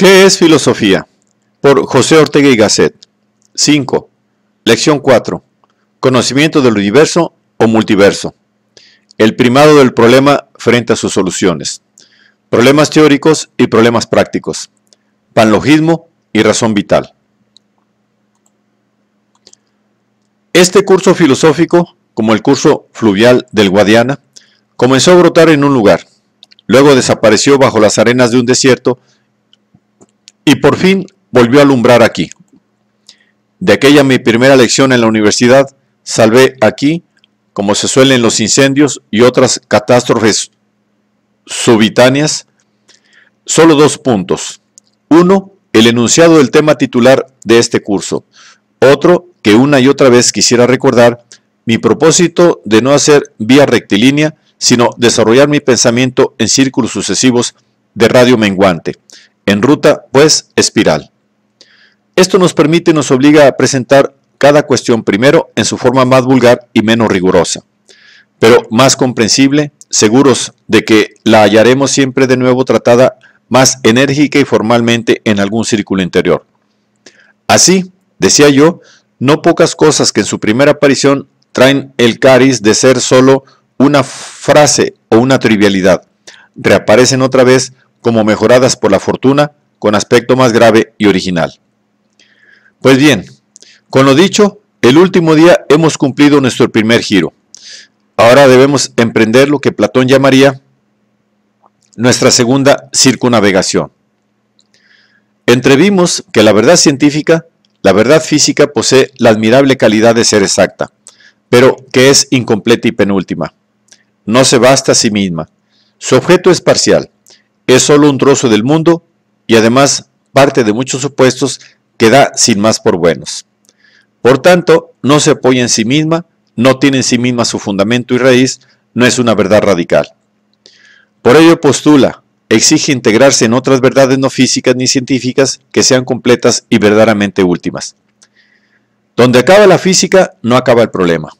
¿Qué es filosofía? Por José Ortega y Gasset. 5. Lección 4. Conocimiento del universo o multiverso. El primado del problema frente a sus soluciones. Problemas teóricos y problemas prácticos. Panlogismo y razón vital. Este curso filosófico, como el curso fluvial del Guadiana, comenzó a brotar en un lugar, luego desapareció bajo las arenas de un desierto y por fin volvió a alumbrar aquí. De aquella mi primera lección en la universidad, salvé aquí, como se suele en los incendios y otras catástrofes subitáneas, solo 2 puntos. Uno, el enunciado del tema titular de este curso. Otro, que una y otra vez quisiera recordar, mi propósito de no hacer vía rectilínea, sino desarrollar mi pensamiento en círculos sucesivos de radio menguante, en ruta, pues, espiral. Esto nos permite y nos obliga a presentar cada cuestión primero en su forma más vulgar y menos rigurosa, pero más comprensible, seguros de que la hallaremos siempre de nuevo tratada más enérgica y formalmente en algún círculo interior. Así, decía yo, no pocas cosas que en su primera aparición traen el cariz de ser solo una frase o una trivialidad, reaparecen otra vez como mejoradas por la fortuna, con aspecto más grave y original. Pues bien, con lo dicho, el último día hemos cumplido nuestro primer giro. Ahora debemos emprender lo que Platón llamaría nuestra segunda circunnavegación. Entrevimos que la verdad científica, la verdad física posee la admirable calidad de ser exacta, pero que es incompleta y penúltima. No se basta a sí misma. Su objeto es parcial, es solo un trozo del mundo y además parte de muchos supuestos que da sin más por buenos. Por tanto, no se apoya en sí misma, no tiene en sí misma su fundamento y raíz, no es una verdad radical. Por ello postula, exige integrarse en otras verdades no físicas ni científicas que sean completas y verdaderamente últimas. Donde acaba la física, no acaba el problema.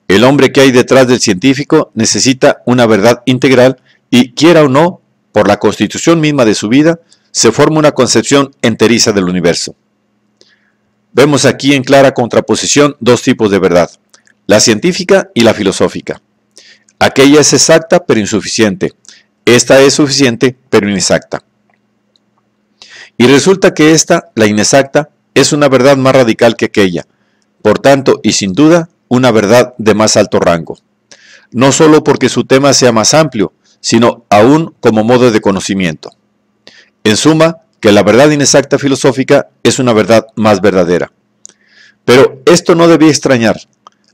El hombre que hay detrás del científico necesita una verdad integral y, quiera o no, por la constitución misma de su vida, se forma una concepción enteriza del universo. Vemos aquí en clara contraposición 2 tipos de verdad, la científica y la filosófica. Aquella es exacta pero insuficiente, esta es suficiente pero inexacta. Y resulta que esta, la inexacta, es una verdad más radical que aquella, por tanto y sin duda, una verdad de más alto rango. No solo porque su tema sea más amplio, sino aún como modo de conocimiento. En suma, que la verdad inexacta filosófica es una verdad más verdadera. Pero esto no debía extrañar.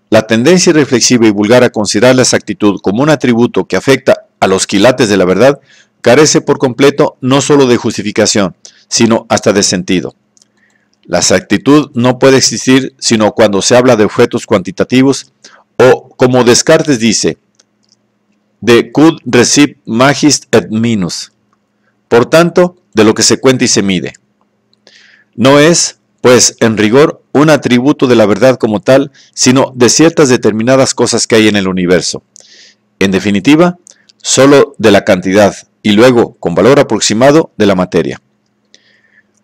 La tendencia reflexiva y vulgar a considerar la exactitud como un atributo que afecta a los quilates de la verdad carece por completo no solo de justificación, sino hasta de sentido. La exactitud no puede existir sino cuando se habla de objetos cuantitativos o, como Descartes dice, de quod recip magis et minus. Por tanto, de lo que se cuenta y se mide. No es, pues, en rigor, un atributo de la verdad como tal, sino de ciertas determinadas cosas que hay en el universo. En definitiva, solo de la cantidad y luego, con valor aproximado, de la materia.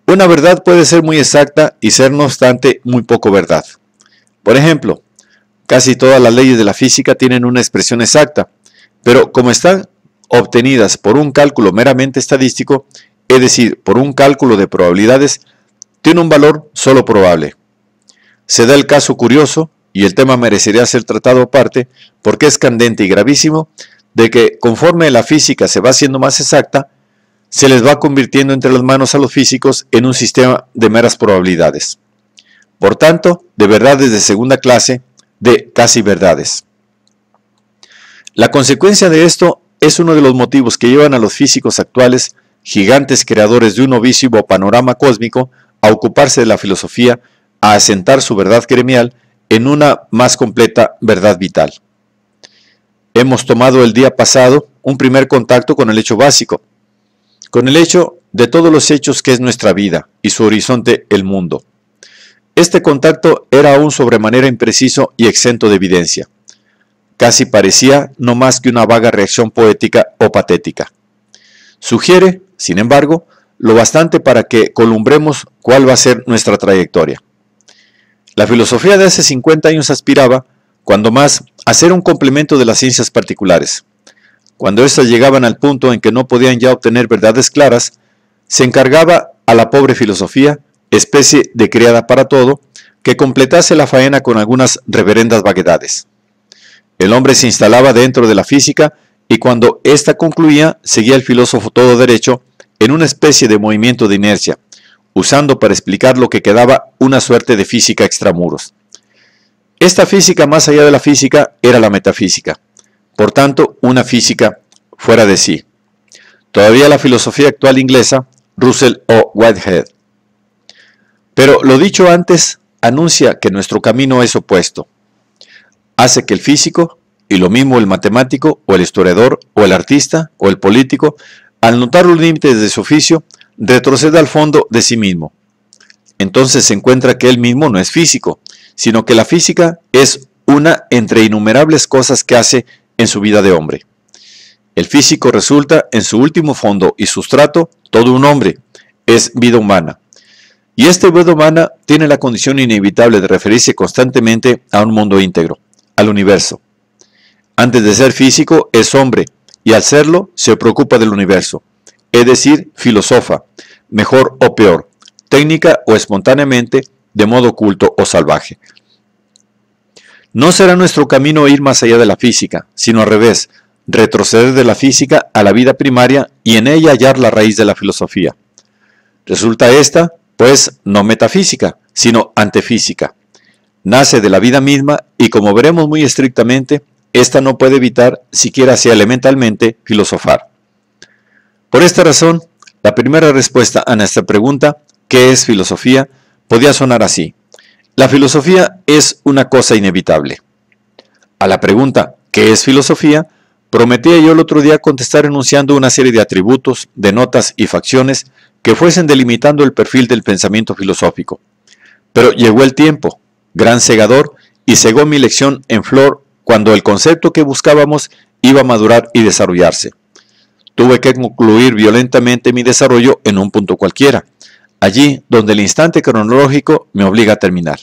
Una verdad puede ser muy exacta y ser, no obstante, muy poco verdad. Por ejemplo, casi todas las leyes de la física tienen una expresión exacta, pero como están obtenidas por un cálculo meramente estadístico, es decir, por un cálculo de probabilidades, tiene un valor solo probable. Se da el caso curioso, y el tema merecería ser tratado aparte, porque es candente y gravísimo, de que conforme la física se va haciendo más exacta, se les va convirtiendo entre las manos a los físicos en un sistema de meras probabilidades. Por tanto, de verdades de segunda clase, de casi verdades. La consecuencia de esto es uno de los motivos que llevan a los físicos actuales, gigantes creadores de un novísimo panorama cósmico, a ocuparse de la filosofía, a asentar su verdad gremial en una más completa verdad vital. Hemos tomado el día pasado un primer contacto con el hecho básico, con el hecho de todos los hechos que es nuestra vida y su horizonte el mundo. Este contacto era aún sobremanera impreciso y exento de evidencia. Casi parecía no más que una vaga reacción poética o patética. Sugiere, sin embargo, lo bastante para que columbremos cuál va a ser nuestra trayectoria. La filosofía de hace 50 años aspiraba, cuando más, a ser un complemento de las ciencias particulares. Cuando éstas llegaban al punto en que no podían ya obtener verdades claras, se encargaba a la pobre filosofía, especie de criada para todo, que completase la faena con algunas reverendas vaguedades. El hombre se instalaba dentro de la física y cuando ésta concluía, seguía el filósofo todo derecho en una especie de movimiento de inercia, usando para explicar lo que quedaba una suerte de física extramuros. Esta física más allá de la física era la metafísica, por tanto una física fuera de sí. Todavía la filosofía actual inglesa, Russell o Whitehead. Pero lo dicho antes anuncia que nuestro camino es opuesto. Hace que el físico, y lo mismo el matemático, o el historiador, o el artista, o el político, al notar los límites de su oficio, retroceda al fondo de sí mismo. Entonces se encuentra que él mismo no es físico, sino que la física es una entre innumerables cosas que hace en su vida de hombre. El físico resulta en su último fondo y sustrato todo un hombre, es vida humana. Y esta vida humana tiene la condición inevitable de referirse constantemente a un mundo íntegro, al universo. Antes de ser físico es hombre, y al serlo se preocupa del universo, es decir, filosofa, mejor o peor, técnica o espontáneamente, de modo oculto o salvaje. No será nuestro camino ir más allá de la física, sino al revés, retroceder de la física a la vida primaria y en ella hallar la raíz de la filosofía. Resulta esta, pues, no metafísica, sino antefísica. Nace de la vida misma y, como veremos muy estrictamente, esta no puede evitar, siquiera sea elementalmente, filosofar. Por esta razón, la primera respuesta a nuestra pregunta, ¿qué es filosofía?, podía sonar así: la filosofía es una cosa inevitable. A la pregunta, ¿qué es filosofía?, prometía yo el otro día contestar enunciando una serie de atributos, de notas y facciones que fuesen delimitando el perfil del pensamiento filosófico. Pero llegó el tiempo, gran segador, y cegó mi lección en flor cuando el concepto que buscábamos iba a madurar y desarrollarse. Tuve que concluir violentamente mi desarrollo en un punto cualquiera, allí donde el instante cronológico me obliga a terminar.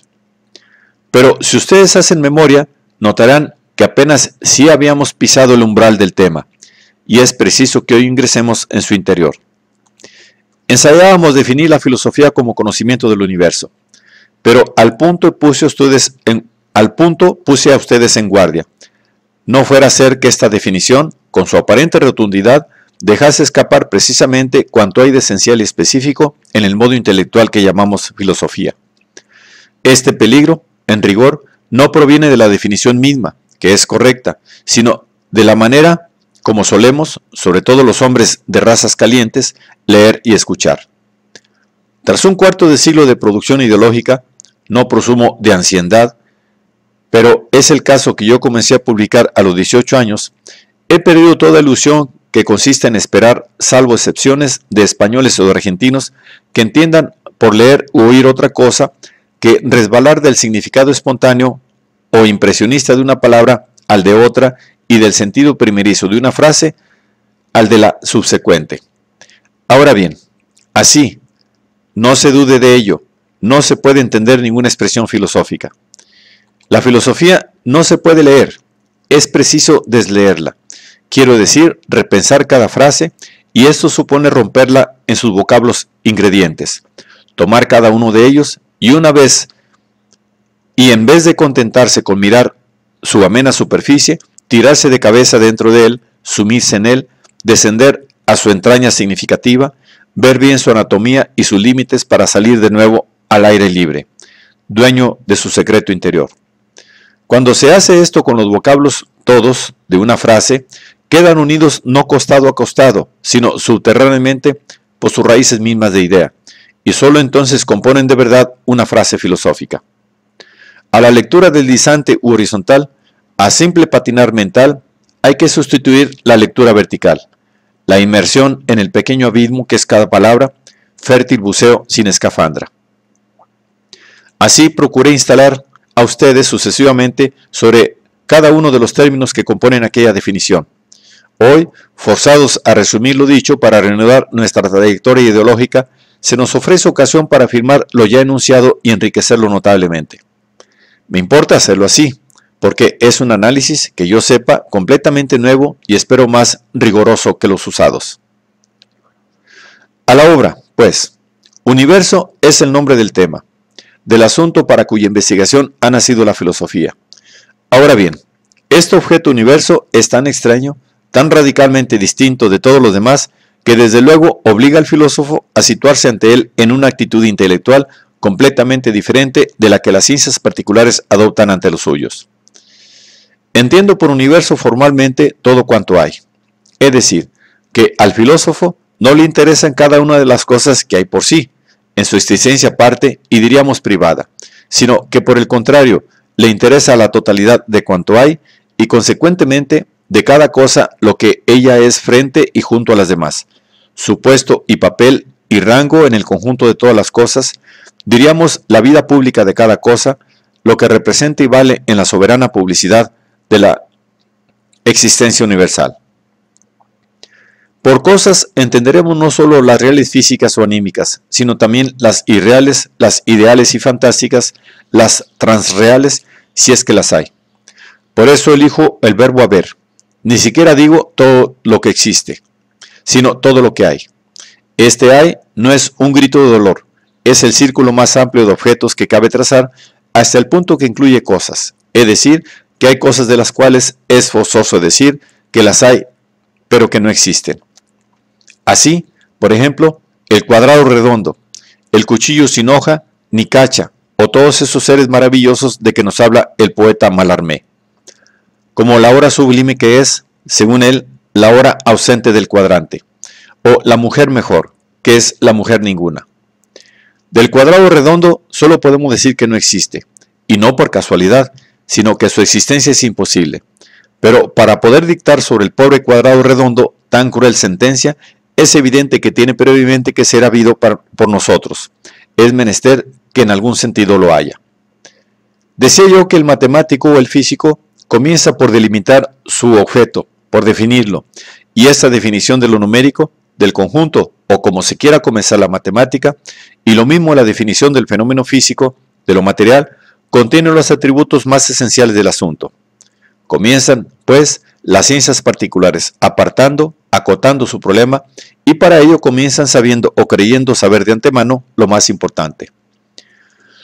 Pero si ustedes hacen memoria, notarán que apenas sí habíamos pisado el umbral del tema, y es preciso que hoy ingresemos en su interior. Ensayábamos definir la filosofía como conocimiento del universo, pero al punto puse a ustedes en guardia. No fuera a ser que esta definición, con su aparente rotundidad, dejase escapar precisamente cuanto hay de esencial y específico en el modo intelectual que llamamos filosofía. Este peligro, en rigor, no proviene de la definición misma, que es correcta, sino de la manera como solemos, sobre todo los hombres de razas calientes, leer y escuchar. Tras un cuarto de siglo de producción ideológica, no presumo de anciandad, pero es el caso que yo comencé a publicar a los 18 años, he perdido toda ilusión que consiste en esperar, salvo excepciones de españoles o de argentinos, que entiendan por leer u oír otra cosa que resbalar del significado espontáneo o impresionista de una palabra al de otra y del sentido primerizo de una frase al de la subsecuente. Ahora bien, así, no se dude de ello, no se puede entender ninguna expresión filosófica. La filosofía no se puede leer, es preciso desleerla. Quiero decir, repensar cada frase, y esto supone romperla en sus vocablos ingredientes, tomar cada uno de ellos y en vez de contentarse con mirar su amena superficie, tirarse de cabeza dentro de él, sumirse en él, descender a su entraña significativa, ver bien su anatomía y sus límites para salir de nuevo al aire libre, dueño de su secreto interior. Cuando se hace esto con los vocablos todos de una frase, quedan unidos no costado a costado, sino subterráneamente por sus raíces mismas de idea, y sólo entonces componen de verdad una frase filosófica. A la lectura deslizante u horizontal, a simple patinar mental, hay que sustituir la lectura vertical, la inmersión en el pequeño abismo que es cada palabra, fértil buceo sin escafandra. Así procuré instalar a ustedes sucesivamente sobre cada uno de los términos que componen aquella definición. Hoy Forzados a resumir lo dicho para reanudar nuestra trayectoria ideológica, se nos ofrece ocasión para afirmar lo ya enunciado y enriquecerlo notablemente. Me importa hacerlo así, porque es un análisis que yo sepa completamente nuevo y espero más riguroso que los usados. A la obra, pues. Universo es el nombre del tema, del asunto para cuya investigación ha nacido la filosofía. Ahora bien, este objeto universo es tan extraño, tan radicalmente distinto de todos los demás, que desde luego obliga al filósofo a situarse ante él en una actitud intelectual completamente diferente de la que las ciencias particulares adoptan ante los suyos. Entiendo por universo formalmente todo cuanto hay, es decir, que al filósofo no le interesan cada una de las cosas que hay por sí, en su existencia aparte y diríamos privada, sino que por el contrario le interesa la totalidad de cuanto hay y consecuentemente de cada cosa lo que ella es frente y junto a las demás, su puesto y papel y rango en el conjunto de todas las cosas, diríamos la vida pública de cada cosa, lo que representa y vale en la soberana publicidad de la existencia universal. Por cosas entenderemos no solo las reales físicas o anímicas, sino también las irreales, las ideales y fantásticas, las transreales, si es que las hay. Por eso elijo el verbo haber. Ni siquiera digo todo lo que existe, sino todo lo que hay. Este hay no es un grito de dolor, es el círculo más amplio de objetos que cabe trazar hasta el punto que incluye cosas, es decir, que hay cosas de las cuales es forzoso decir que las hay, pero que no existen. Así, por ejemplo, el cuadrado redondo, el cuchillo sin hoja ni cacha, o todos esos seres maravillosos de que nos habla el poeta Mallarmé. Como la hora sublime que es, según él, la hora ausente del cuadrante, o la mujer mejor, que es la mujer ninguna. Del cuadrado redondo solo podemos decir que no existe, y no por casualidad, sino que su existencia es imposible. Pero para poder dictar sobre el pobre cuadrado redondo tan cruel sentencia, es evidente que tiene previamente que ser habido por nosotros. Es menester que en algún sentido lo haya. Decía yo que el matemático o el físico comienza por delimitar su objeto, por definirlo, y esta definición de lo numérico, del conjunto, o como se quiera comenzar la matemática, y lo mismo la definición del fenómeno físico, de lo material, contiene los atributos más esenciales del asunto. Comienzan, pues, las ciencias particulares, apartando, acotando su problema, y para ello comienzan sabiendo o creyendo saber de antemano lo más importante.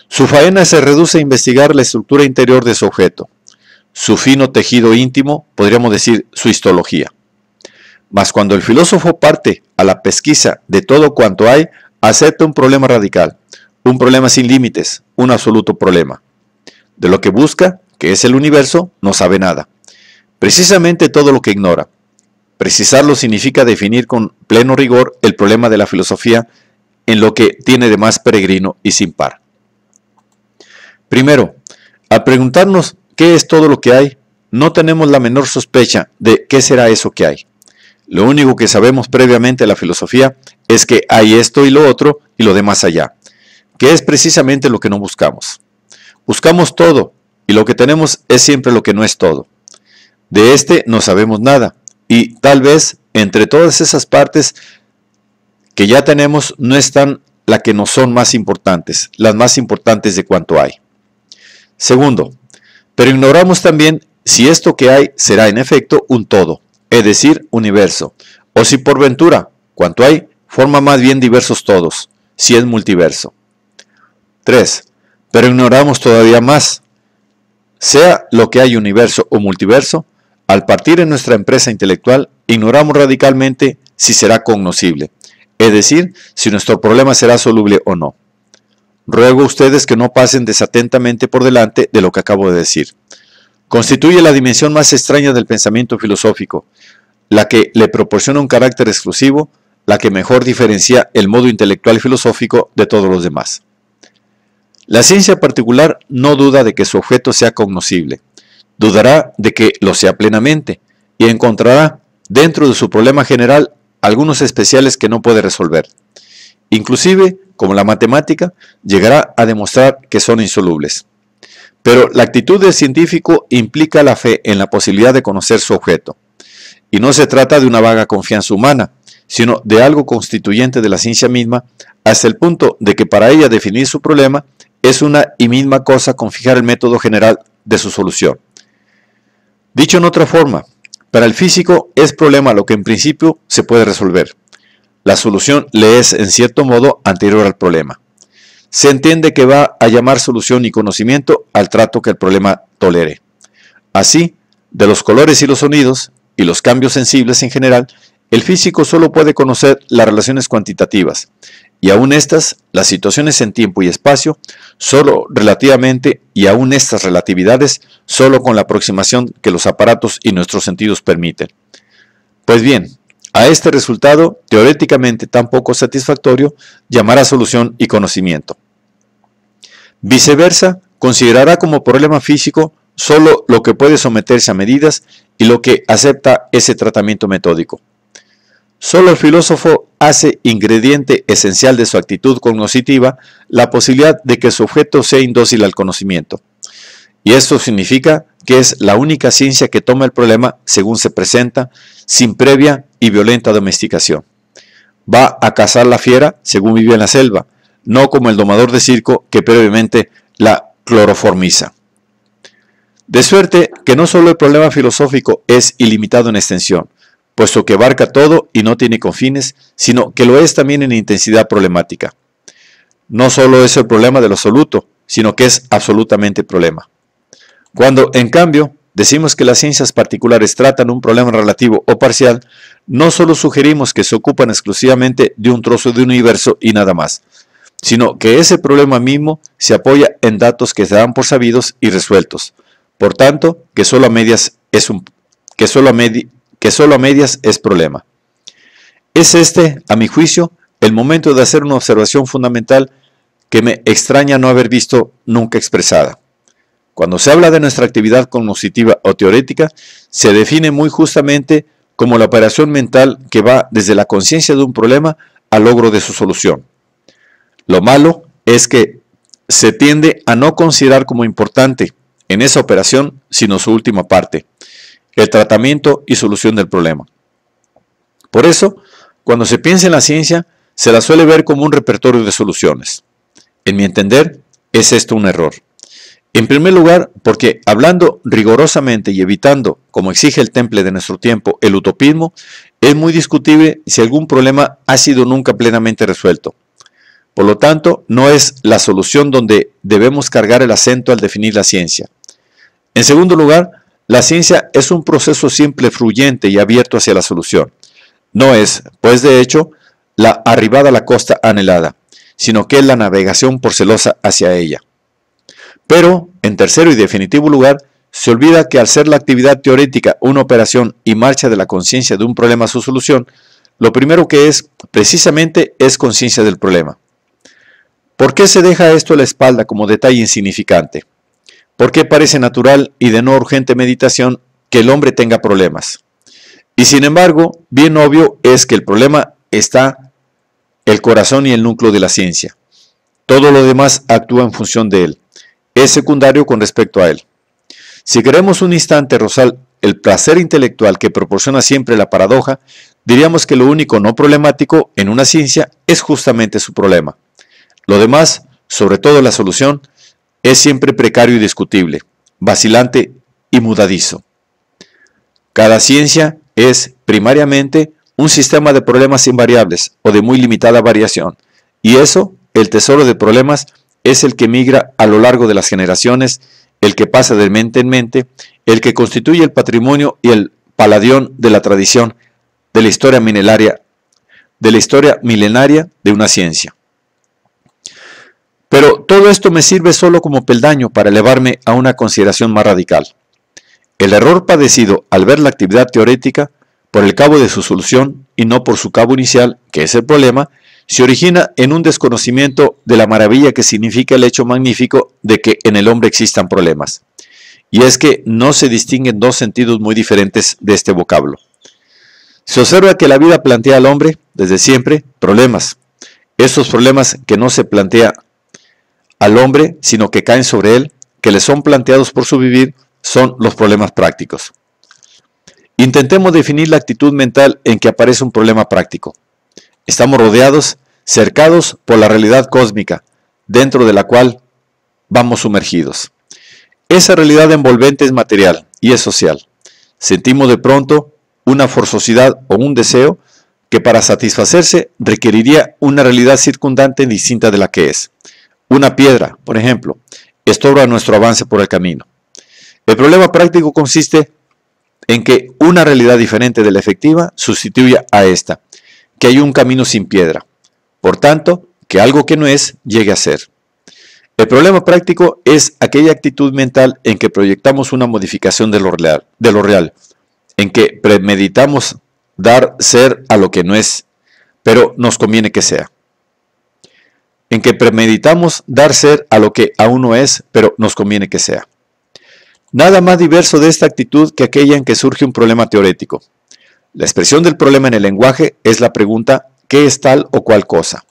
Su faena se reduce a investigar la estructura interior de su objeto, su fino tejido íntimo, podríamos decir su histología. Mas cuando el filósofo parte a la pesquisa de todo cuanto hay, acepta un problema radical, un problema sin límites, un absoluto problema. De lo que busca, que es el universo, no sabe nada. Precisamente todo lo que ignora. Precisarlo significa definir con pleno rigor el problema de la filosofía en lo que tiene de más peregrino y sin par. Primero, al preguntarnos qué es todo lo que hay, no tenemos la menor sospecha de qué será eso que hay. Lo único que sabemos previamente de la filosofía es que hay esto y lo otro y lo demás allá, que es precisamente lo que no buscamos. Buscamos todo y lo que tenemos es siempre lo que no es todo. De este no sabemos nada y tal vez entre todas esas partes que ya tenemos no están las que nos son más importantes, las más importantes de cuanto hay. Segundo, pero ignoramos también si esto que hay será en efecto un todo, es decir, universo, o si por ventura, cuanto hay, forma más bien diversos todos, si es multiverso. 3. Pero ignoramos todavía más. Sea lo que hay universo o multiverso, al partir en nuestra empresa intelectual, ignoramos radicalmente si será cognoscible, es decir, si nuestro problema será soluble o no. Ruego a ustedes que no pasen desatentamente por delante de lo que acabo de decir. Constituye la dimensión más extraña del pensamiento filosófico, la que le proporciona un carácter exclusivo, la que mejor diferencia el modo intelectual y filosófico de todos los demás. La ciencia particular no duda de que su objeto sea cognoscible, dudará de que lo sea plenamente, y encontrará, dentro de su problema general, algunos especiales que no puede resolver. Inclusive, como la matemática, llegará a demostrar que son insolubles. Pero la actitud del científico implica la fe en la posibilidad de conocer su objeto. y no se trata de una vaga confianza humana, sino de algo constituyente de la ciencia misma, hasta el punto de que para ella definir su problema es una y misma cosa con fijar el método general de su solución. Dicho en otra forma, para el físico es problema lo que en principio se puede resolver. La solución le es en cierto modo anterior al problema. Se entiende que va a llamar solución y conocimiento al trato que el problema tolere. Así, de los colores y los sonidos, y los cambios sensibles en general, el físico solo puede conocer las relaciones cuantitativas, y aún estas, las situaciones en tiempo y espacio, solo relativamente, y aún estas relatividades, solo con la aproximación que los aparatos y nuestros sentidos permiten. Pues bien, a este resultado, teóricamente tan poco satisfactorio, llamará solución y conocimiento. Viceversa, considerará como problema físico solo lo que puede someterse a medidas y lo que acepta ese tratamiento metódico. Solo el filósofo hace ingrediente esencial de su actitud cognoscitiva la posibilidad de que su objeto sea indócil al conocimiento. Y esto significa que es la única ciencia que toma el problema según se presenta, sin previa y violenta domesticación. Va a cazar la fiera según vive en la selva, no como el domador de circo que previamente la cloroformiza. De suerte que no solo el problema filosófico es ilimitado en extensión, puesto que abarca todo y no tiene confines, sino que lo es también en intensidad problemática. No solo es el problema de lo absoluto, sino que es absolutamente problema. Cuando, en cambio, decimos que las ciencias particulares tratan un problema relativo o parcial, no solo sugerimos que se ocupan exclusivamente de un trozo de universo y nada más, sino que ese problema mismo se apoya en datos que se dan por sabidos y resueltos. Por tanto, que solo a medias es problema. Es este, a mi juicio, el momento de hacer una observación fundamental que me extraña no haber visto nunca expresada. Cuando se habla de nuestra actividad cognoscitiva o teorética, se define muy justamente como la operación mental que va desde la conciencia de un problema al logro de su solución. Lo malo es que se tiende a no considerar como importante en esa operación sino su última parte, el tratamiento y solución del problema. Por eso, cuando se piensa en la ciencia, se la suele ver como un repertorio de soluciones. En mi entender, es esto un error. En primer lugar, porque hablando rigurosamente y evitando, como exige el temple de nuestro tiempo, el utopismo, es muy discutible si algún problema ha sido nunca plenamente resuelto. Por lo tanto, no es la solución donde debemos cargar el acento al definir la ciencia. En segundo lugar, la ciencia es un proceso siempre fluyente y abierto hacia la solución. No es, pues de hecho, la arribada a la costa anhelada, sino que es la navegación porcelosa hacia ella. Pero, en tercero y definitivo lugar, se olvida que al ser la actividad teórica una operación y marcha de la conciencia de un problema a su solución, lo primero que es, precisamente, es conciencia del problema. ¿Por qué se deja esto a la espalda como detalle insignificante? ¿Por qué parece natural y de no urgente meditación que el hombre tenga problemas? Y sin embargo, bien obvio es que el problema está el corazón y el núcleo de la ciencia. Todo lo demás actúa en función de él. Es secundario con respecto a él. Si queremos un instante rozar el placer intelectual que proporciona siempre la paradoja, diríamos que lo único no problemático en una ciencia es justamente su problema. Lo demás, sobre todo la solución, es siempre precario y discutible, vacilante y mudadizo. Cada ciencia es, primariamente, un sistema de problemas invariables o de muy limitada variación, y eso, el tesoro de problemas, es el que migra a lo largo de las generaciones, el que pasa de mente en mente, el que constituye el patrimonio y el palladium de la tradición de la historia milenaria de una ciencia. Pero todo esto me sirve solo como peldaño para elevarme a una consideración más radical. El error padecido al ver la actividad teórica por el cabo de su solución y no por su cabo inicial, que es el problema, se origina en un desconocimiento de la maravilla que significa el hecho magnífico de que en el hombre existan problemas. Y es que no se distinguen dos sentidos muy diferentes de este vocablo. Se observa que la vida plantea al hombre, desde siempre, problemas. Esos problemas que no se plantea al hombre, sino que caen sobre él, que le son planteados por su vivir, son los problemas prácticos. Intentemos definir la actitud mental en que aparece un problema práctico. Estamos rodeados, cercados por la realidad cósmica, dentro de la cual vamos sumergidos. Esa realidad envolvente es material y es social. Sentimos de pronto una forzosidad o un deseo que para satisfacerse requeriría una realidad circundante distinta de la que es. Una piedra, por ejemplo, estorba nuestro avance por el camino. El problema práctico consiste en que una realidad diferente de la efectiva sustituya a esta, que hay un camino sin piedra. Por tanto, que algo que no es llegue a ser. El problema práctico es aquella actitud mental en que proyectamos una modificación de lo real, en que premeditamos dar ser a lo que no es, pero nos conviene que sea. En que premeditamos dar ser a lo que aún no es, pero nos conviene que sea. Nada más diverso de esta actitud que aquella en que surge un problema teórico. La expresión del problema en el lenguaje es la pregunta ¿qué es tal o cual cosa?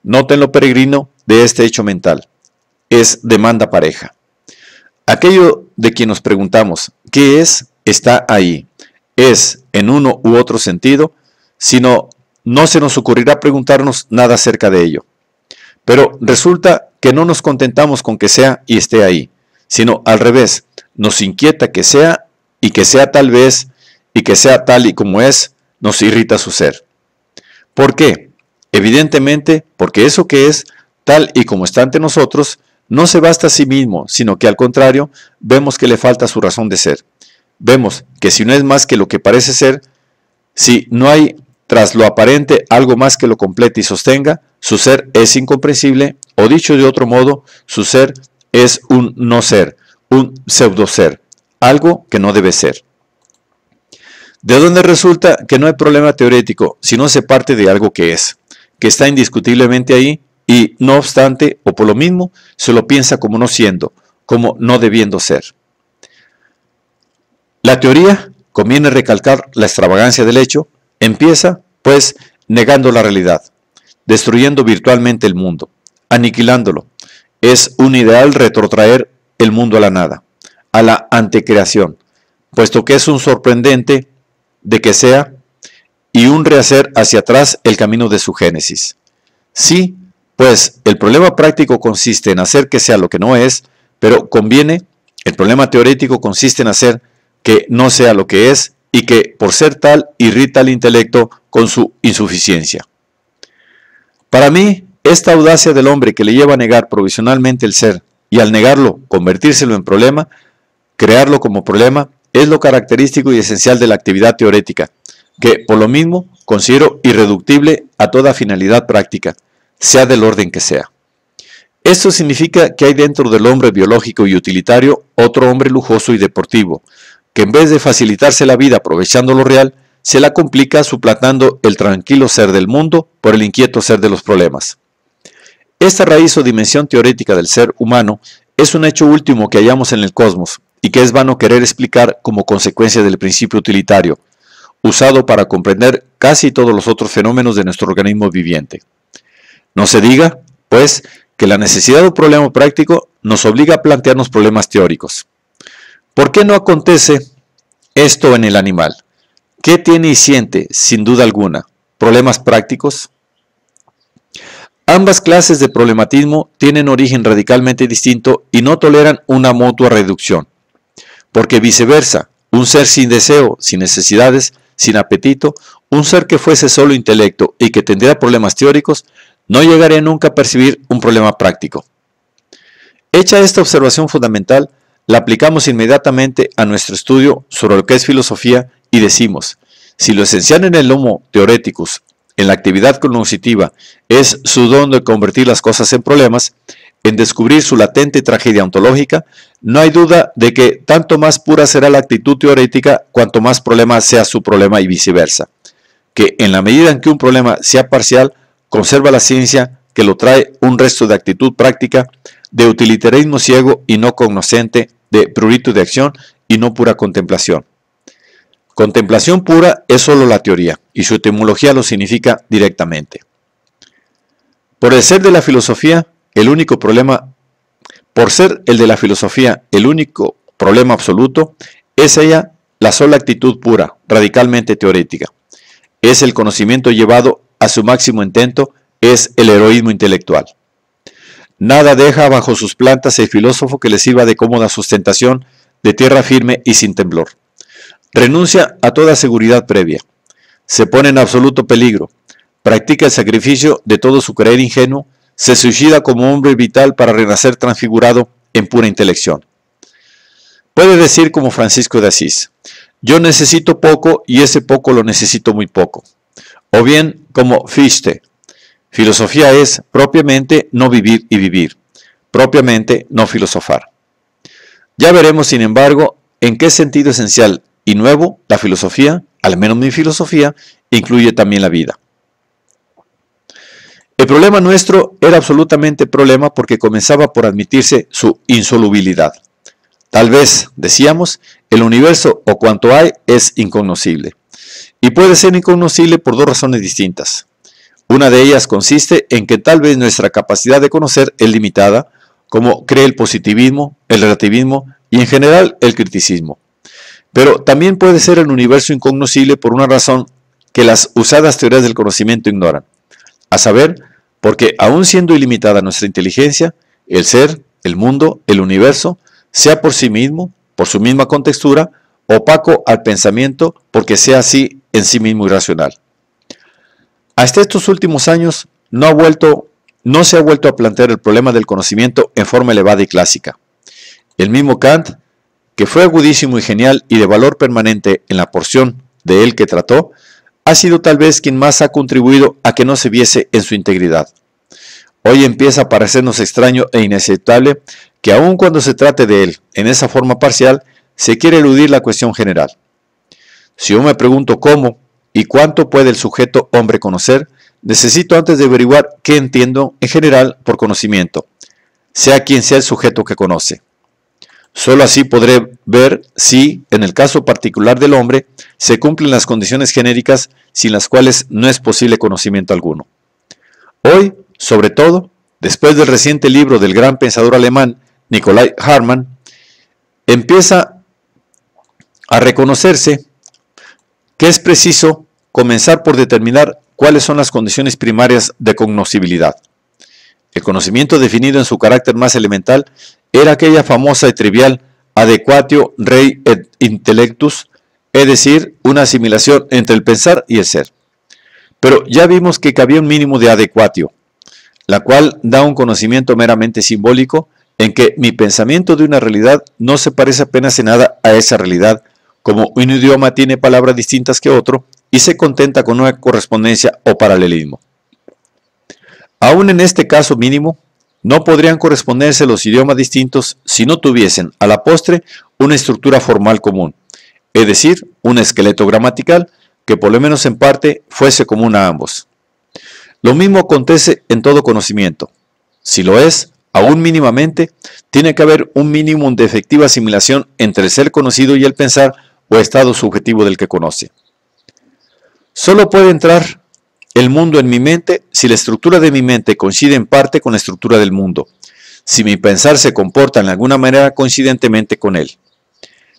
Noten lo peregrino de este hecho mental. Es demanda pareja. Aquello de quien nos preguntamos ¿qué es? Está ahí. Es, en uno u otro sentido, sino no se nos ocurrirá preguntarnos nada acerca de ello. Pero resulta que no nos contentamos con que sea y esté ahí, sino al revés, nos inquieta que sea y que sea tal vez y que sea tal y como es, nos irrita su ser. ¿Por qué? Evidentemente, porque eso que es, tal y como está ante nosotros, no se basta a sí mismo, sino que al contrario, vemos que le falta su razón de ser. Vemos que si no es más que lo que parece ser, si no hay tras lo aparente algo más que lo complete y sostenga, su ser es incomprensible, o dicho de otro modo, su ser es un no ser, un pseudo ser, algo que no debe ser. ¿De dónde resulta que no hay problema teórico, sino se parte de algo que es, que está indiscutiblemente ahí y, no obstante, o por lo mismo, se lo piensa como no siendo, como no debiendo ser? La teoría, conviene recalcar la extravagancia del hecho, empieza, pues, negando la realidad, destruyendo virtualmente el mundo, aniquilándolo. Es un ideal retrotraer el mundo a la nada, a la antecreación, puesto que es un sorprendente de que sea y un rehacer hacia atrás el camino de su génesis. Sí, pues el problema práctico consiste en hacer que sea lo que no es, pero conviene, el problema teórico consiste en hacer que no sea lo que es y que, por ser tal, irrita al intelecto con su insuficiencia. Para mí, esta audacia del hombre que le lleva a negar provisionalmente el ser y al negarlo, convertírselo en problema, crearlo como problema, es lo característico y esencial de la actividad teórica, que, por lo mismo, considero irreductible a toda finalidad práctica, sea del orden que sea. Esto significa que hay dentro del hombre biológico y utilitario otro hombre lujoso y deportivo, que en vez de facilitarse la vida aprovechando lo real, se la complica suplantando el tranquilo ser del mundo por el inquieto ser de los problemas. Esta raíz o dimensión teórica del ser humano es un hecho último que hallamos en el cosmos y que es vano querer explicar como consecuencia del principio utilitario, usado para comprender casi todos los otros fenómenos de nuestro organismo viviente. No se diga, pues, que la necesidad de un problema práctico nos obliga a plantearnos problemas teóricos. ¿Por qué no acontece esto en el animal? ¿Qué tiene y siente, sin duda alguna? ¿Problemas prácticos? Ambas clases de problematismo tienen origen radicalmente distinto y no toleran una mutua reducción. Porque viceversa, un ser sin deseo, sin necesidades, sin apetito, un ser que fuese solo intelecto y que tendría problemas teóricos, no llegaría nunca a percibir un problema práctico. Hecha esta observación fundamental, la aplicamos inmediatamente a nuestro estudio sobre lo que es filosofía y decimos, si lo esencial en el homo theoreticus, en la actividad cognoscitiva, es su don de convertir las cosas en problemas, en descubrir su latente tragedia ontológica, no hay duda de que tanto más pura será la actitud teórica cuanto más problema sea su problema y viceversa, que en la medida en que un problema sea parcial, conserva la ciencia que lo trae un resto de actitud práctica, de utilitarismo ciego y no cognoscente, de prurito de acción y no pura contemplación. Contemplación pura es solo la teoría, y su etimología lo significa directamente. Por ser el de la filosofía, el único problema absoluto, es ella la sola actitud pura, radicalmente teorética. Es el conocimiento llevado a su máximo intento, es el heroísmo intelectual. Nada deja bajo sus plantas el filósofo que le sirva de cómoda sustentación, de tierra firme y sin temblor. Renuncia a toda seguridad previa. Se pone en absoluto peligro. Practica el sacrificio de todo su creer ingenuo. Se suicida como hombre vital para renacer transfigurado en pura intelección. Puede decir como Francisco de Asís: yo necesito poco y ese poco lo necesito muy poco. O bien como Fichte: filosofía es propiamente no vivir y vivir, propiamente no filosofar. Ya veremos, sin embargo, en qué sentido esencial y nuevo la filosofía, al menos mi filosofía, incluye también la vida. El problema nuestro era absolutamente problema porque comenzaba por admitirse su insolubilidad. Tal vez, decíamos, el universo o cuanto hay es incognoscible. Y puede ser incognoscible por dos razones distintas. Una de ellas consiste en que tal vez nuestra capacidad de conocer es limitada, como cree el positivismo, el relativismo y en general el criticismo. Pero también puede ser el universo incognoscible por una razón que las usadas teorías del conocimiento ignoran. A saber, porque aun siendo ilimitada nuestra inteligencia, el ser, el mundo, el universo, sea por sí mismo, por su misma contextura, opaco al pensamiento porque sea así en sí mismo irracional. Hasta estos últimos años no se ha vuelto a plantear el problema del conocimiento en forma elevada y clásica. El mismo Kant, que fue agudísimo y genial y de valor permanente en la porción de él que trató, ha sido tal vez quien más ha contribuido a que no se viese en su integridad. Hoy empieza a parecernos extraño e inaceptable que aun cuando se trate de él en esa forma parcial, se quiere eludir la cuestión general. Si yo me pregunto cómo y cuánto puede el sujeto hombre conocer, necesito antes de averiguar qué entiendo en general por conocimiento, sea quien sea el sujeto que conoce. Solo así podré ver si, en el caso particular del hombre, se cumplen las condiciones genéricas sin las cuales no es posible conocimiento alguno. Hoy, sobre todo, después del reciente libro del gran pensador alemán Nicolai Hartmann, empieza a reconocerse que es preciso comenzar por determinar cuáles son las condiciones primarias de cognoscibilidad. El conocimiento definido en su carácter más elemental era aquella famosa y trivial adequatio rei et intellectus, es decir, una asimilación entre el pensar y el ser. Pero ya vimos que cabía un mínimo de adequatio, la cual da un conocimiento meramente simbólico en que mi pensamiento de una realidad no se parece apenas en nada a esa realidad, como un idioma tiene palabras distintas que otro y se contenta con una correspondencia o paralelismo. Aún en este caso mínimo, no podrían corresponderse los idiomas distintos si no tuviesen, a la postre, una estructura formal común, es decir, un esqueleto gramatical que por lo menos en parte fuese común a ambos. Lo mismo acontece en todo conocimiento. Si lo es, aún mínimamente, tiene que haber un mínimo de efectiva asimilación entre el ser conocido y el pensar o estado subjetivo del que conoce. Solo puede entrar el mundo en mi mente si la estructura de mi mente coincide en parte con la estructura del mundo, si mi pensar se comporta en alguna manera coincidentemente con él.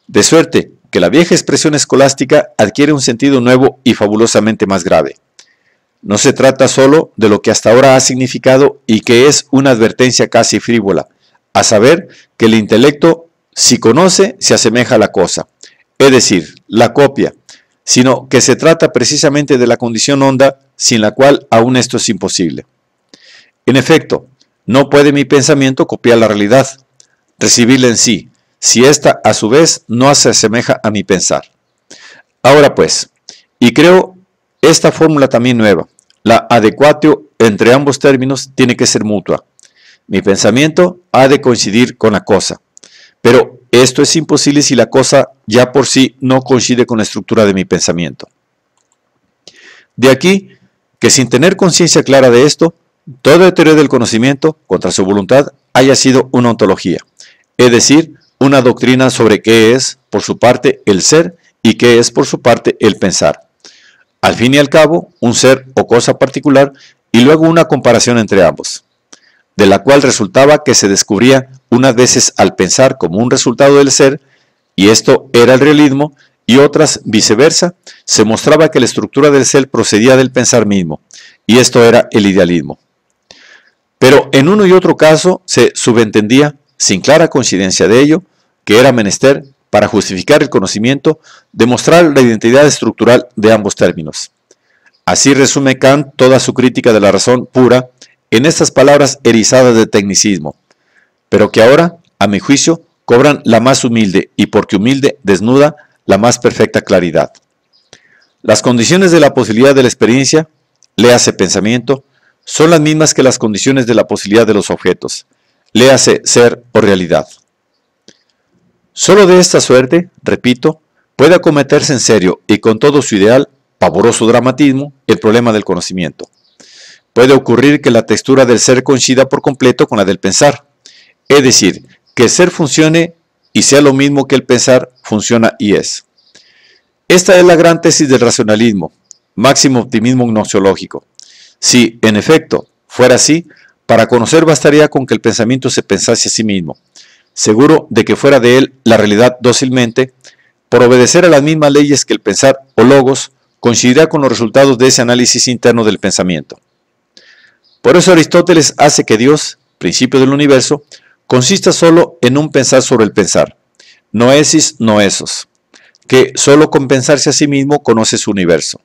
De suerte que la vieja expresión escolástica adquiere un sentido nuevo y fabulosamente más grave. No se trata solo de lo que hasta ahora ha significado y que es una advertencia casi frívola, a saber que el intelecto, si conoce, se asemeja a la cosa, es decir, la copia, sino que se trata precisamente de la condición honda sin la cual aún esto es imposible. En efecto, no puede mi pensamiento copiar la realidad, recibirla en sí, si ésta a su vez no se asemeja a mi pensar. Ahora pues, y creo esta fórmula también nueva, la adequatio entre ambos términos tiene que ser mutua. Mi pensamiento ha de coincidir con la cosa, pero esto es imposible si la cosa ya por sí no coincide con la estructura de mi pensamiento. De aquí que sin tener conciencia clara de esto, toda teoría del conocimiento, contra su voluntad, haya sido una ontología, es decir, una doctrina sobre qué es, por su parte, el ser y qué es, por su parte, el pensar. Al fin y al cabo, un ser o cosa particular y luego una comparación entre ambos, de la cual resultaba que se descubría unas veces al pensar como un resultado del ser, y esto era el realismo, y otras, viceversa, se mostraba que la estructura del ser procedía del pensar mismo, y esto era el idealismo. Pero en uno y otro caso se subentendía, sin clara coincidencia de ello, que era menester, para justificar el conocimiento, demostrar la identidad estructural de ambos términos. Así resume Kant toda su crítica de la razón pura en estas palabras erizadas de tecnicismo, pero que ahora, a mi juicio, cobran la más humilde y, porque humilde, desnuda, la más perfecta claridad. Las condiciones de la posibilidad de la experiencia, léase pensamiento, son las mismas que las condiciones de la posibilidad de los objetos, léase ser o realidad. Solo de esta suerte, repito, puede acometerse en serio y con todo su ideal, pavoroso dramatismo, el problema del conocimiento. Puede ocurrir que la textura del ser coincida por completo con la del pensar, es decir, que el ser funcione y sea lo mismo que el pensar funciona y es. Esta es la gran tesis del racionalismo, máximo optimismo gnoseológico. Si, en efecto, fuera así, para conocer bastaría con que el pensamiento se pensase a sí mismo, seguro de que fuera de él la realidad dócilmente, por obedecer a las mismas leyes que el pensar o logos, coincidirá con los resultados de ese análisis interno del pensamiento. Por eso Aristóteles hace que Dios, principio del universo, consista solo en un pensar sobre el pensar, noesis noesos, que solo con pensarse a sí mismo conoce su universo.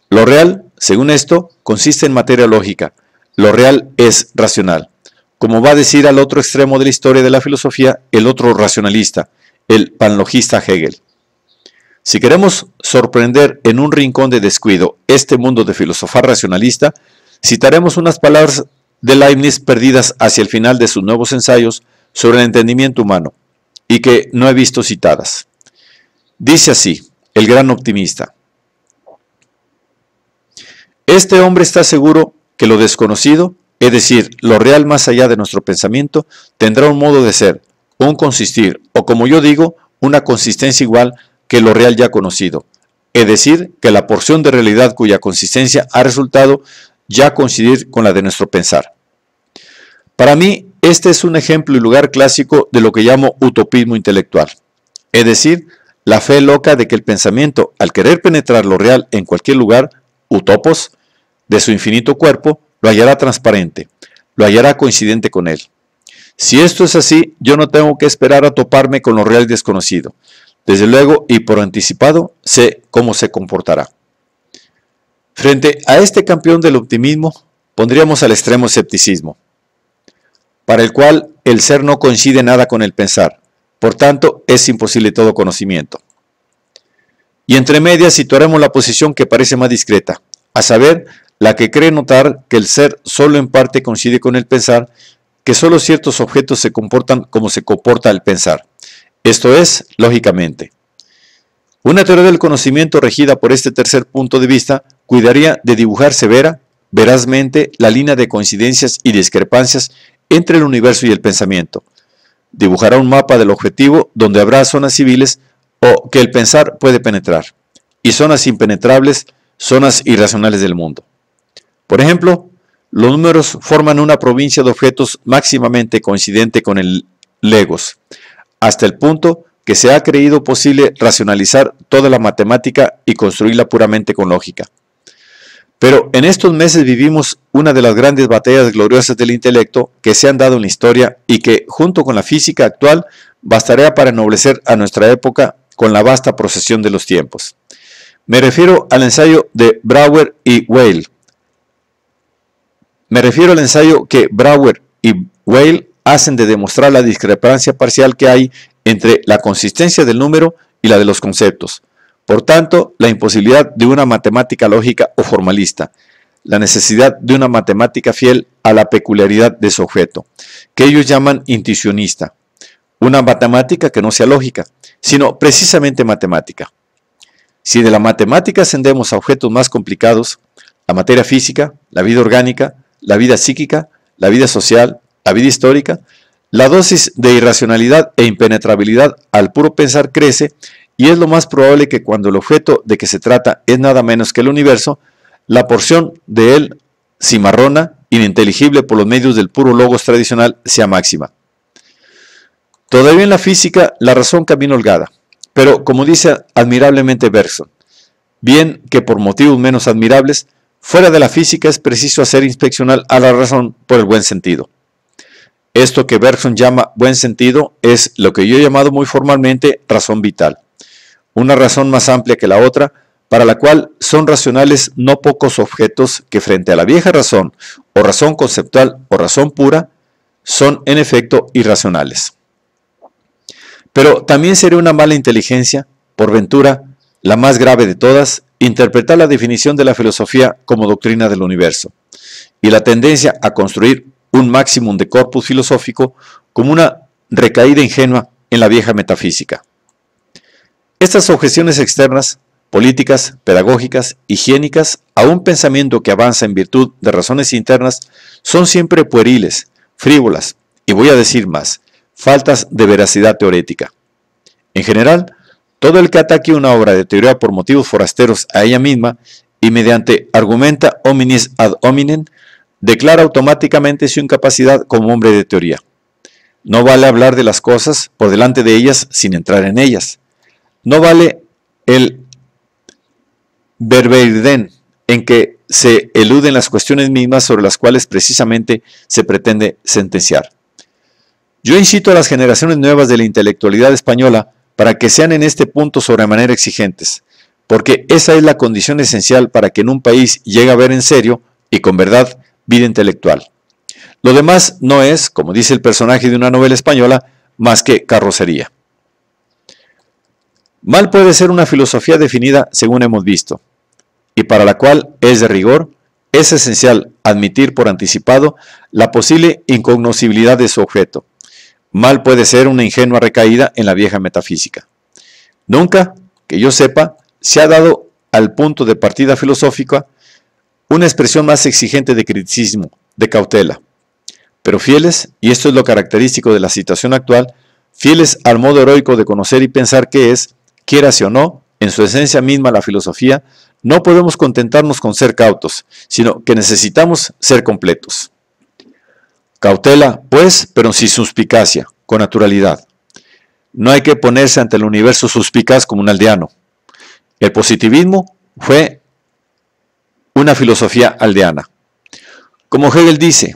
Lo real, según esto, consiste en materia lógica, lo real es racional, como va a decir al otro extremo de la historia de la filosofía el otro racionalista, el panlogista Hegel. Si queremos sorprender en un rincón de descuido este mundo de filosofar racionalista, citaremos unas palabras de Leibniz perdidas hacia el final de sus nuevos ensayos sobre el entendimiento humano, y que no he visto citadas. Dice así, el gran optimista: este hombre está seguro que lo desconocido, es decir, lo real más allá de nuestro pensamiento, tendrá un modo de ser, un consistir, o como yo digo, una consistencia igual que lo real ya conocido, es decir, que la porción de realidad cuya consistencia ha resultado ya coincidir con la de nuestro pensar. Para mí, este es un ejemplo y lugar clásico de lo que llamo utopismo intelectual, es decir, la fe loca de que el pensamiento, al querer penetrar lo real en cualquier lugar, utopos, de su infinito cuerpo, lo hallará transparente, lo hallará coincidente con él. Si esto es así, yo no tengo que esperar a toparme con lo real y desconocido. Desde luego y por anticipado, sé cómo se comportará. Frente a este campeón del optimismo, pondríamos al extremo escepticismo, para el cual el ser no coincide nada con el pensar, por tanto es imposible todo conocimiento. Y entre medias situaremos la posición que parece más discreta, a saber, la que cree notar que el ser solo en parte coincide con el pensar, que solo ciertos objetos se comportan como se comporta el pensar. Esto es, lógicamente. Una teoría del conocimiento regida por este tercer punto de vista cuidaría de dibujar verazmente la línea de coincidencias y discrepancias entre el universo y el pensamiento. Dibujará un mapa del objetivo donde habrá zonas civiles o que el pensar puede penetrar, y zonas impenetrables, zonas irracionales del mundo. Por ejemplo, los números forman una provincia de objetos máximamente coincidente con el legos, hasta el punto que se ha creído posible racionalizar toda la matemática y construirla puramente con lógica. Pero en estos meses vivimos una de las grandes batallas gloriosas del intelecto que se han dado en la historia y que, junto con la física actual, bastaría para ennoblecer a nuestra época con la vasta procesión de los tiempos. Me refiero al ensayo de Brouwer y Weyl. Que Brouwer y Weyl hacen de demostrar la discrepancia parcial que hay entre la consistencia del número y la de los conceptos. Por tanto, la imposibilidad de una matemática lógica o formalista, la necesidad de una matemática fiel a la peculiaridad de su objeto, que ellos llaman intuicionista, una matemática que no sea lógica, sino precisamente matemática. Si de la matemática ascendemos a objetos más complicados, la materia física, la vida orgánica, la vida psíquica, la vida social, la vida histórica, la dosis de irracionalidad e impenetrabilidad al puro pensar crece, y es lo más probable que cuando el objeto de que se trata es nada menos que el universo, la porción de él cimarrona, ininteligible por los medios del puro logos tradicional, sea máxima. Todavía en la física la razón camina holgada, Pero como dice admirablemente Bergson, bien que por motivos menos admirables, fuera de la física es preciso hacer inspeccionar a la razón por el buen sentido. Esto que Bergson llama buen sentido es lo que yo he llamado muy formalmente razón vital, una razón más amplia que la otra, para la cual son racionales no pocos objetos que frente a la vieja razón, o razón conceptual o razón pura, son en efecto irracionales. Pero también sería una mala inteligencia, por ventura, la más grave de todas, interpretar la definición de la filosofía como doctrina del universo, y la tendencia a construir un máximum de corpus filosófico como una recaída ingenua en la vieja metafísica. Estas objeciones externas, políticas, pedagógicas, higiénicas, a un pensamiento que avanza en virtud de razones internas, son siempre pueriles, frívolas, y voy a decir más, faltas de veracidad teorética. En general, todo el que ataque una obra de teoría por motivos forasteros a ella misma y mediante argumenta hominis ad hominem, declara automáticamente su incapacidad como hombre de teoría. No vale hablar de las cosas por delante de ellas sin entrar en ellas. No vale el verbeirden en que se eluden las cuestiones mismas sobre las cuales precisamente se pretende sentenciar. Yo incito a las generaciones nuevas de la intelectualidad española para que sean en este punto sobremanera exigentes, porque esa es la condición esencial para que en un país llegue a haber en serio y con verdad vida intelectual. Lo demás no es, como dice el personaje de una novela española, más que carrocería. Mal puede ser una filosofía definida según hemos visto, y para la cual es de rigor, es esencial admitir por anticipado la posible incognoscibilidad de su objeto. Mal puede ser una ingenua recaída en la vieja metafísica. Nunca, que yo sepa, se ha dado al punto de partida filosófica una expresión más exigente de criticismo, de cautela. Pero fieles, y esto es lo característico de la situación actual, fieles al modo heroico de conocer y pensar que es, quiérase o no, en su esencia misma la filosofía, no podemos contentarnos con ser cautos, sino que necesitamos ser completos. Cautela, pues, pero sin suspicacia, con naturalidad. No hay que ponerse ante el universo suspicaz como un aldeano. El positivismo fue una filosofía aldeana. Como Hegel dice,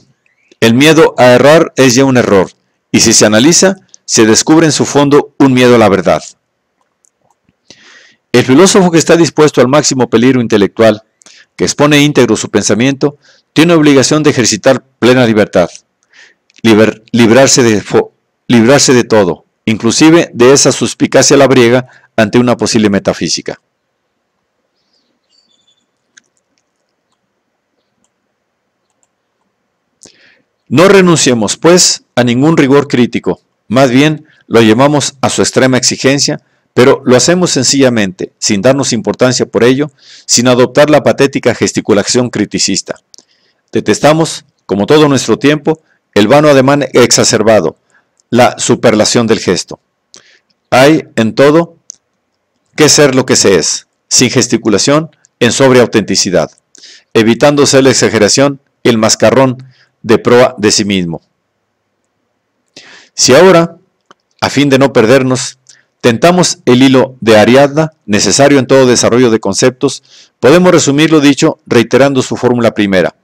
el miedo a errar es ya un error, y si se analiza, se descubre en su fondo un miedo a la verdad. El filósofo que está dispuesto al máximo peligro intelectual, que expone íntegro su pensamiento, tiene obligación de ejercitar plena libertad, librarse de todo, inclusive de esa suspicacia labriega ante una posible metafísica. No renunciemos, pues, a ningún rigor crítico, más bien lo llevamos a su extrema exigencia, pero lo hacemos sencillamente, sin darnos importancia por ello, sin adoptar la patética gesticulación criticista. Detestamos, como todo nuestro tiempo, el vano ademán exacerbado, la superlación del gesto. Hay, en todo, que ser lo que se es, sin gesticulación, en sobria autenticidad, evitándose la exageración y el mascarrón de proa de sí mismo. Si ahora, a fin de no perdernos, tentamos el hilo de Ariadna, necesario en todo desarrollo de conceptos, podemos resumir lo dicho reiterando su fórmula primera,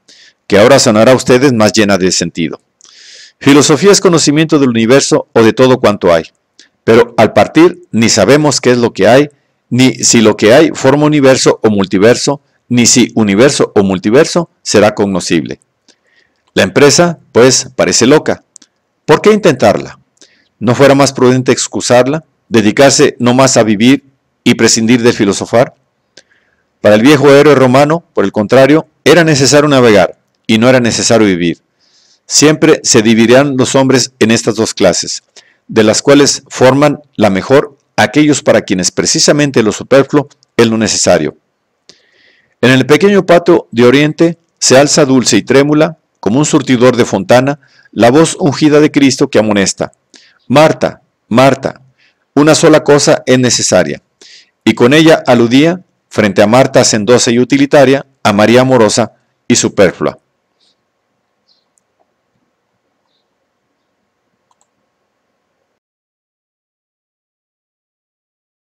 que ahora sonará a ustedes más llena de sentido. Filosofía es conocimiento del universo o de todo cuanto hay, pero al partir ni sabemos qué es lo que hay, ni si lo que hay forma universo o multiverso, ni si universo o multiverso será cognoscible. La empresa, pues, parece loca. ¿Por qué intentarla? ¿No fuera más prudente excusarla, dedicarse no más a vivir y prescindir de filosofar? Para el viejo héroe romano, por el contrario, era necesario navegar y no era necesario vivir. Siempre se dividirán los hombres en estas dos clases, de las cuales forman la mejor aquellos para quienes precisamente lo superfluo es lo necesario. En el pequeño patio de Oriente se alza dulce y trémula, como un surtidor de fontana, la voz ungida de Cristo que amonesta: Marta, Marta, una sola cosa es necesaria. Y con ella aludía, frente a Marta hacendosa y utilitaria, a María amorosa y superflua.